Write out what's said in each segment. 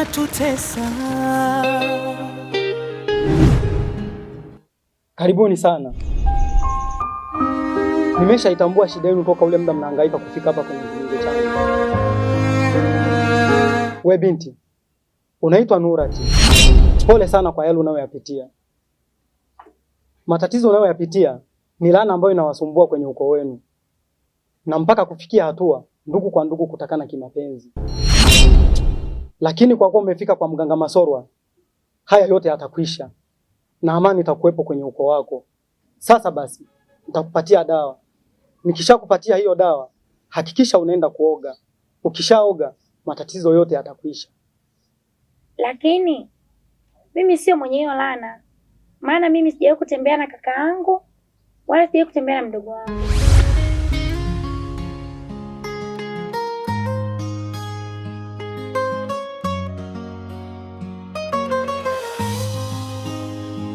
inatutesa. Karibuni sana. Nimeshaitambua shida yenu toka ule muda mnahangaika kufika hapa kwenye kilingo changu. We binti, unaitwa Nurati. Pole sana kwa yale unayoyapitia. Matatizo unayoyapitia ni laana ambayo inawasumbua kwenye ukoo wenu, na mpaka kufikia hatua ndugu kwa ndugu kutakana kimapenzi. Lakini kwa kuwa umefika kwa mganga Masorwa, haya yote yatakwisha na amani itakuwepo kwenye ukoo wako. Sasa basi, nitakupatia dawa. Nikishakupatia hiyo dawa, hakikisha unaenda kuoga. Ukishaoga, matatizo yote yatakwisha. Lakini mimi sio mwenye hiyo laana. Maana mimi sijawahi kutembea na kaka yangu wala sijawahi kutembea na mdogo wangu.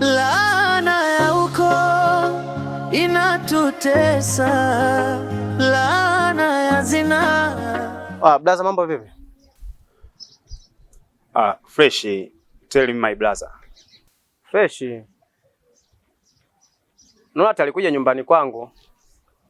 Laana ya ukoo inatutesa, laana ya zina. Blaza, mambo vipi? Fresh. Tell me my brother. Fresh. Nuna alikuja nyumbani kwangu,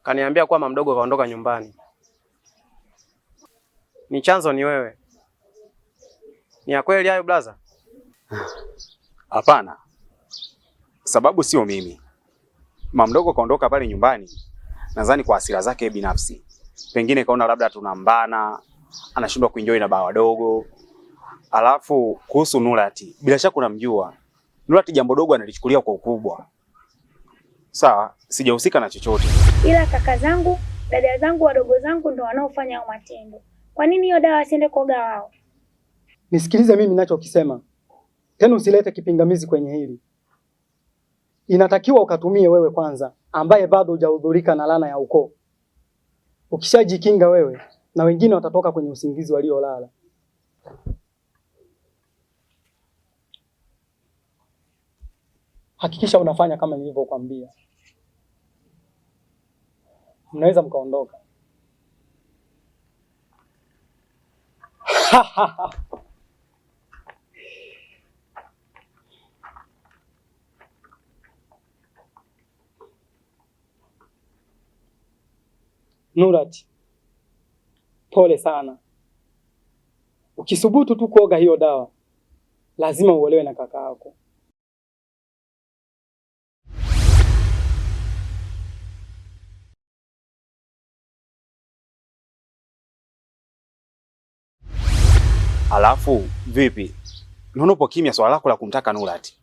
kaniambia kwamba mdogo kaondoka nyumbani. Ni chanzo ni wewe. Ni ya kweli hayo blaza? Hapana. Sababu sio mimi. Mama mdogo kaondoka pale nyumbani, nadhani kwa hasira zake binafsi. Pengine kaona labda tunambana, anashindwa kuenjoy na bawa dogo. Alafu kuhusu Nurati, bila shaka unamjua. Nurati jambo dogo analichukulia kwa ukubwa. Sawa, sijahusika na chochote. Ila kaka zangu, dada zangu, wadogo zangu ndio wanaofanya hayo matendo. Kwa nini hiyo dawa asiende kuoga wao? Nisikilize mimi ninachokisema. Tena usilete kipingamizi kwenye hili. Inatakiwa ukatumie wewe kwanza, ambaye bado hujahudhurika na laana ya ukoo. Ukishajikinga wewe, na wengine watatoka kwenye usingizi waliolala. Hakikisha unafanya kama nilivyokuambia. Mnaweza mkaondoka. Nurati, pole sana. Ukisubutu tu kuoga hiyo dawa, lazima uolewe na kaka yako. Alafu vipi? Naona upo kimya swala lako la kumtaka Nurati.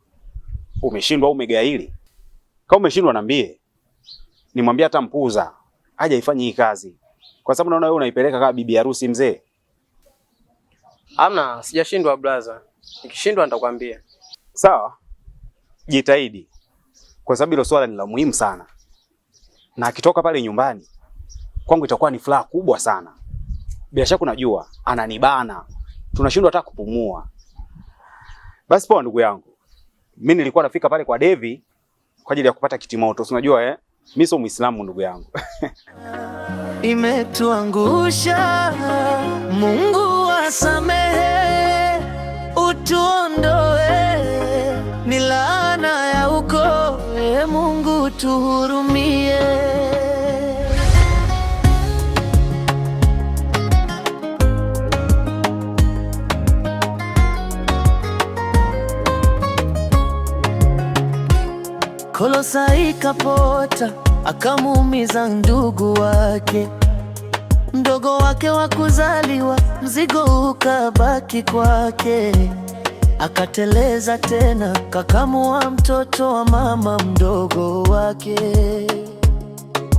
Umeshindwa au umegaili? Kama umeshindwa niambie. Nimwambie hata mpuuza aje ifanye hii kazi. Kwa sababu naona wewe unaipeleka kama bibi harusi mzee. Amna, sijashindwa blaza. Nikishindwa nitakwambia. Sawa? Jitahidi. Kwa sababu hilo swala ni la muhimu sana. Na akitoka pale nyumbani, kwangu itakuwa ni furaha kubwa sana. Bila shaka unajua, ananibana. Tunashindwa hata kupumua. Basi poa ndugu yangu. Mimi nilikuwa nafika pale kwa Devi kwa ajili ya kupata kitimoto. Unajua mimi sio Muislamu ndugu yangu. Imetuangusha, Mungu asamehe, utuondoe, ni laana ya ukoo, Mungu tuhurumie. Kolosa ikapota, akamuumiza ndugu wake, mdogo wake wa kuzaliwa, mzigo ukabaki kwake. Akateleza tena, kakamua mtoto wa mama mdogo wake.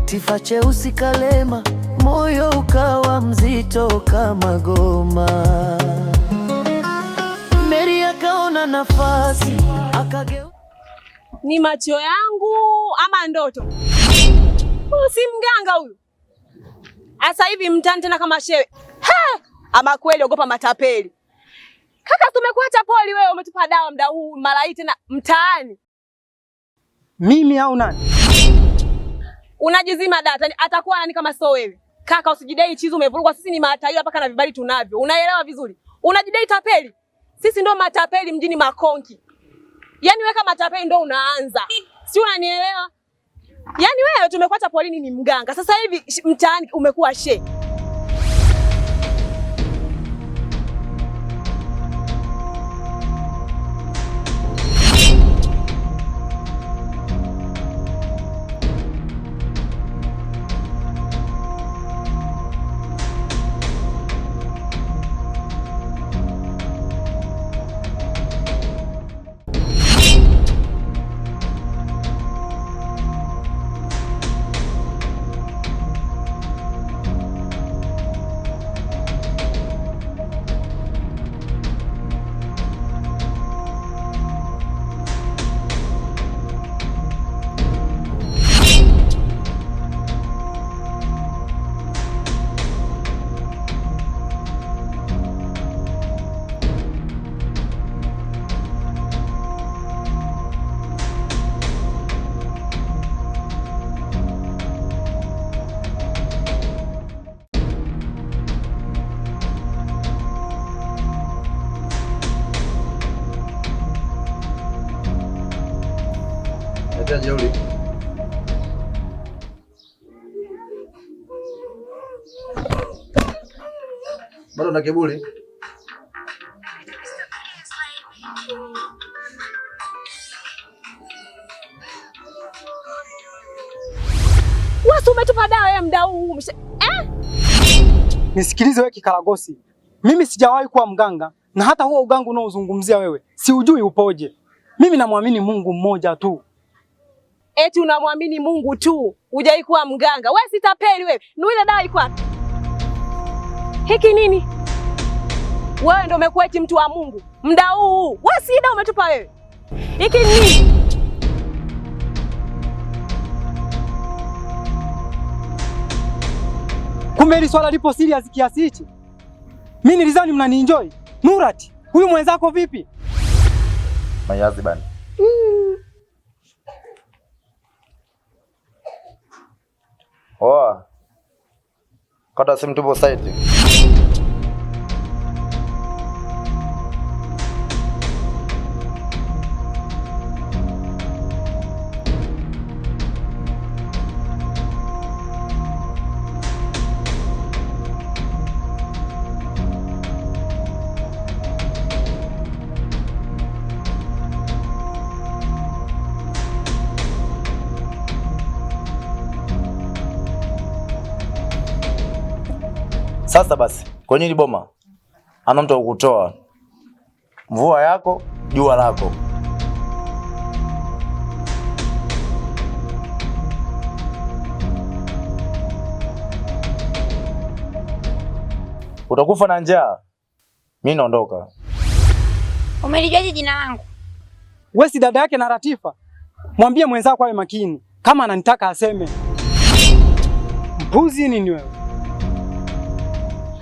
Tifa cheusi kalema, moyo ukawa mzito kama goma. Mary akaona nafasi, akageuka. Ni macho yangu ama ndoto? Huyu si mganga huyu. Asa hivi mtani tena kama shewe. Ama kweli ogopa matapeli. Kaka tumekuacha poli wewe, umetupa dawa muda huu mara hii tena mtaani. Mimi au nani? Unajizima data, atakuwa nani kama sio wewe? Kaka usijidai chizo umevurugwa, sisi ni matajiri hapa kana vibali tunavyo. Unaelewa vizuri? Unajidai tapeli. Sisi ndo matapeli mjini Makonki. Yaani wewe kama matapeli ndo unaanza. Si unanielewa? Yaani wewe tumekuacha polini ni mganga. Sasa hivi mtaani umekuwa she. Jeuri. Bado na kiburi? Wewe umetupa dawa ya mda huu. Nisikilize wewe kikaragosi. Mimi sijawahi kuwa mganga na hata huo uganga unaozungumzia wewe siujui upoje. Mimi namwamini Mungu mmoja tu. Eti unamwamini Mungu tu, hujai kuwa mganga. Wewe sitapeli wewe. Ni ile dawa iko wapi? Hiki nini? Wewe ndio umekuwa eti mtu wa Mungu. Muda huu. Wewe si dawa umetupa wewe. Hiki nini? Kumbe hili swala lipo serious kiasi hichi. Mimi nilizani mnanienjoy. Nurati, huyu mwenzako vipi? Mayazi bana. Kata simu tupo site. Sasa basi, kwenye hili boma ana mtu akutoa. Mvua yako, jua lako. Utakufa na njaa. Mimi naondoka. Umelijuaje jina langu? Wewe si dada yake na Latifa? Mwambie mwenzako awe makini. Kama ananitaka aseme. Mpuzi nini wewe?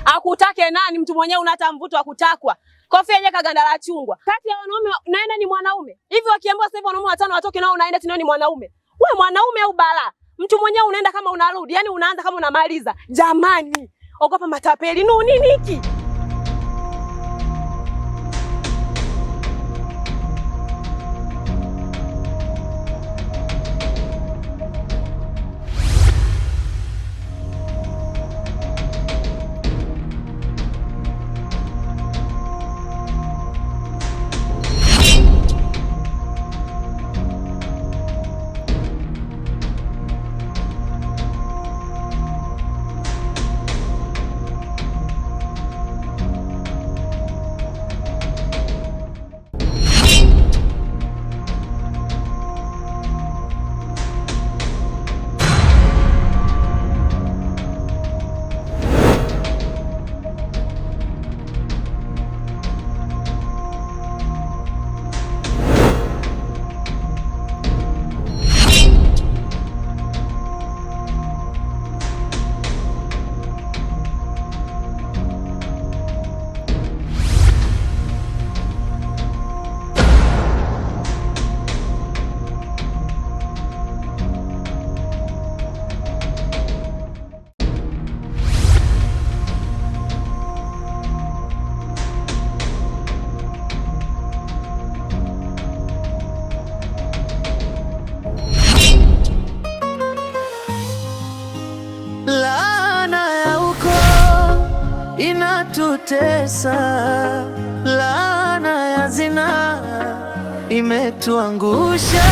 Akutake nani? Mtu mwenyewe unata mvuto wa kutakwa. Kofi yenyewe kaganda la chungwa. Kati ya wanaume naenda ni mwanaume. Hivi wakiambiwa sasa hivi wanaume 5 watoke nao unaenda tena ni mwanaume. Wewe mwanaume au bala? Mtu mwenyewe unaenda kama unarudi, yani unaanza kama unamaliza. Jamani, ogopa matapeli. Nini hiki? inatutesa, laana ya zinaa imetuangusha.